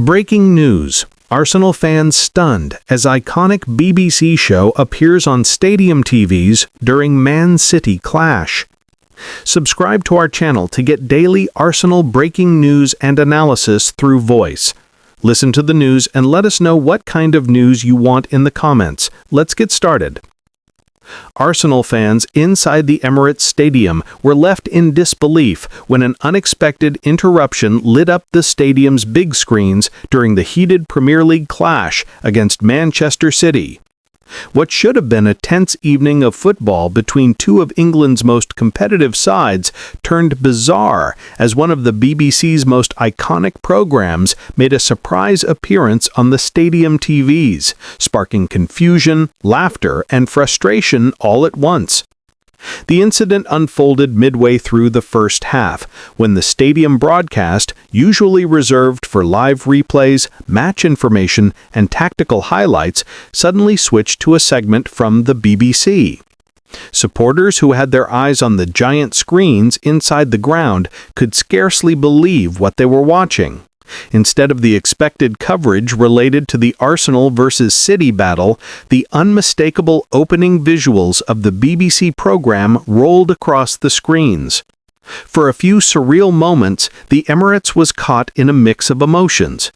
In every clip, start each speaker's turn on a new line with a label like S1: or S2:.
S1: Breaking news. Arsenal fans stunned as iconic BBC show appears on stadium TVs during Man City clash. Subscribe to our channel to get daily Arsenal breaking news and analysis through voice. Listen to the news and let us know what kind of news you want in the comments. Let's get started. Arsenal fans inside the Emirates Stadium were left in disbelief when an unexpected interruption lit up the stadium's big screens during the heated Premier League clash against Manchester City. What should have been a tense evening of football between two of England's most competitive sides turned bizarre as one of the BBC's most iconic programs made a surprise appearance on the stadium TVs, sparking confusion, laughter, and frustration all at once. The incident unfolded midway through the first half, when the stadium broadcast, usually reserved for live replays, match information, and tactical highlights, suddenly switched to a segment from the BBC. Supporters who had their eyes on the giant screens inside the ground could scarcely believe what they were watching. Instead of the expected coverage related to the Arsenal versus City battle, the unmistakable opening visuals of the BBC program rolled across the screens. For a few surreal moments, the Emirates was caught in a mix of emotions.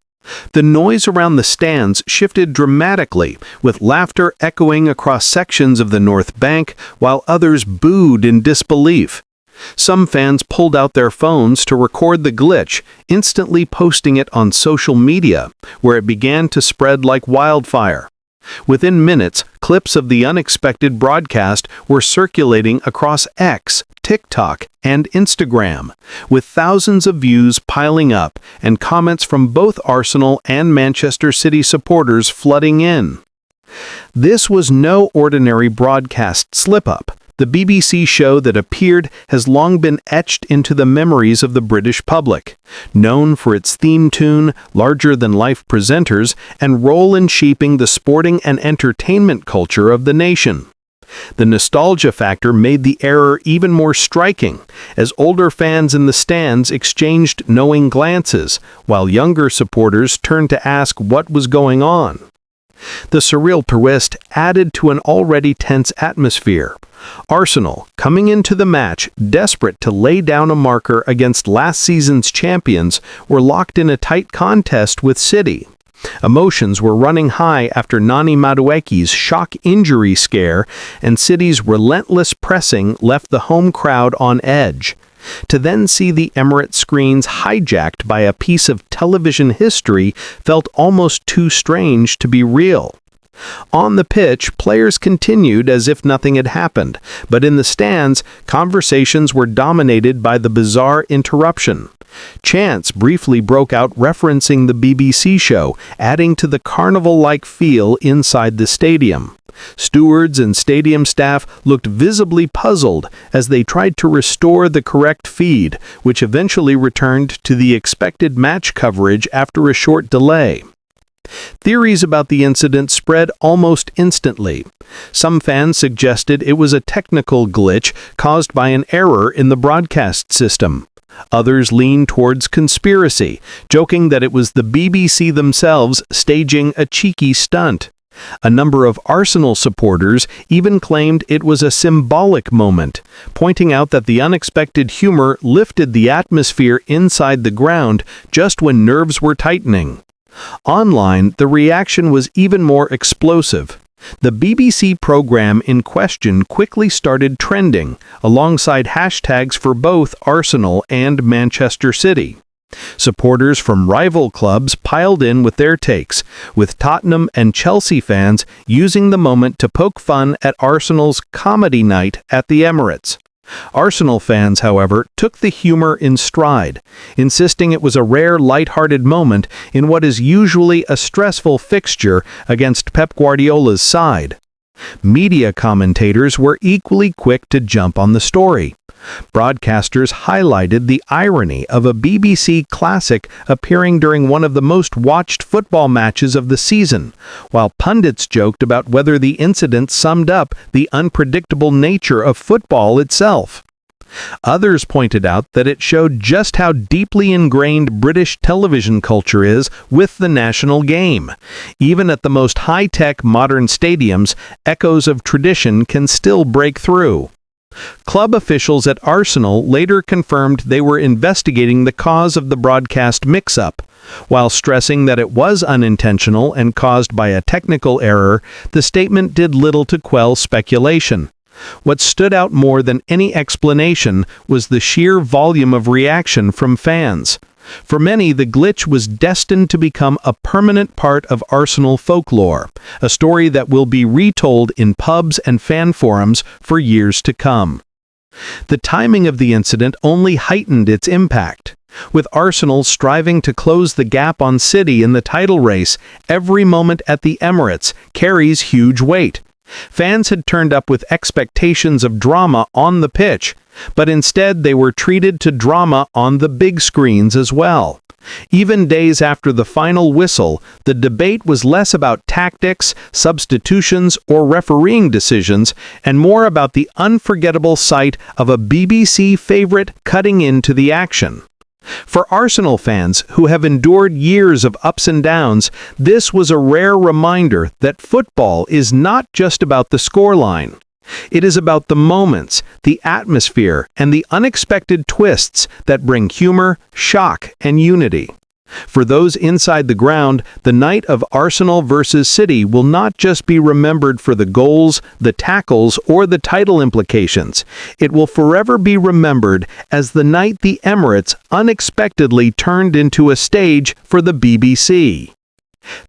S1: The noise around the stands shifted dramatically, with laughter echoing across sections of the North Bank, while others booed in disbelief. Some fans pulled out their phones to record the glitch, instantly posting it on social media, where it began to spread like wildfire. Within minutes, clips of the unexpected broadcast were circulating across X, TikTok, and Instagram, with thousands of views piling up and comments from both Arsenal and Manchester City supporters flooding in. This was no ordinary broadcast slip-up. The BBC show that appeared has long been etched into the memories of the British public, known for its theme tune, larger-than-life presenters, and role in shaping the sporting and entertainment culture of the nation. The nostalgia factor made the error even more striking, as older fans in the stands exchanged knowing glances, while younger supporters turned to ask what was going on. The surreal twist added to an already tense atmosphere. Arsenal, coming into the match desperate to lay down a marker against last season's champions, were locked in a tight contest with City. Emotions were running high after Nani Madueke's shock injury scare, and City's relentless pressing left the home crowd on edge. To then see the Emirates screens hijacked by a piece of television history felt almost too strange to be real. On the pitch, players continued as if nothing had happened, but in the stands, conversations were dominated by the bizarre interruption. Chants briefly broke out referencing the BBC show, adding to the carnival-like feel inside the stadium. Stewards and stadium staff looked visibly puzzled as they tried to restore the correct feed, which eventually returned to the expected match coverage after a short delay. Theories about the incident spread almost instantly. Some fans suggested it was a technical glitch caused by an error in the broadcast system. Others leaned towards conspiracy, joking that it was the BBC themselves staging a cheeky stunt. A number of Arsenal supporters even claimed it was a symbolic moment, pointing out that the unexpected humor lifted the atmosphere inside the ground just when nerves were tightening. Online, the reaction was even more explosive. The BBC program in question quickly started trending, alongside hashtags for both Arsenal and Manchester City. Supporters from rival clubs piled in with their takes, with Tottenham and Chelsea fans using the moment to poke fun at Arsenal's comedy night at the Emirates. Arsenal fans, however, took the humor in stride, insisting it was a rare light-hearted moment in what is usually a stressful fixture against Pep Guardiola's side. Media commentators were equally quick to jump on the story. Broadcasters highlighted the irony of a BBC classic appearing during one of the most watched football matches of the season, while pundits joked about whether the incident summed up the unpredictable nature of football itself. Others pointed out that it showed just how deeply ingrained British television culture is with the national game. Even at the most high-tech modern stadiums, echoes of tradition can still break through. Club officials at Arsenal later confirmed they were investigating the cause of the broadcast mix-up. While stressing that it was unintentional and caused by a technical error, the statement did little to quell speculation. What stood out more than any explanation was the sheer volume of reaction from fans. For many, the glitch was destined to become a permanent part of Arsenal folklore, a story that will be retold in pubs and fan forums for years to come. The timing of the incident only heightened its impact. With Arsenal striving to close the gap on City in the title race, every moment at the Emirates carries huge weight. Fans had turned up with expectations of drama on the pitch, but instead they were treated to drama on the big screens as well. Even days after the final whistle, the debate was less about tactics, substitutions, or refereeing decisions, and more about the unforgettable sight of a BBC favorite cutting into the action. For Arsenal fans who have endured years of ups and downs, this was a rare reminder that football is not just about the scoreline. It is about the moments, the atmosphere, and the unexpected twists that bring humor, shock, and unity. For those inside the ground, the night of Arsenal versus City will not just be remembered for the goals, the tackles, or the title implications. It will forever be remembered as the night the Emirates unexpectedly turned into a stage for the BBC.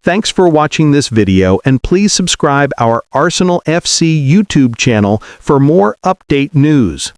S1: Thanks for watching this video, and please subscribe our Arsenal FC YouTube channel for more update news.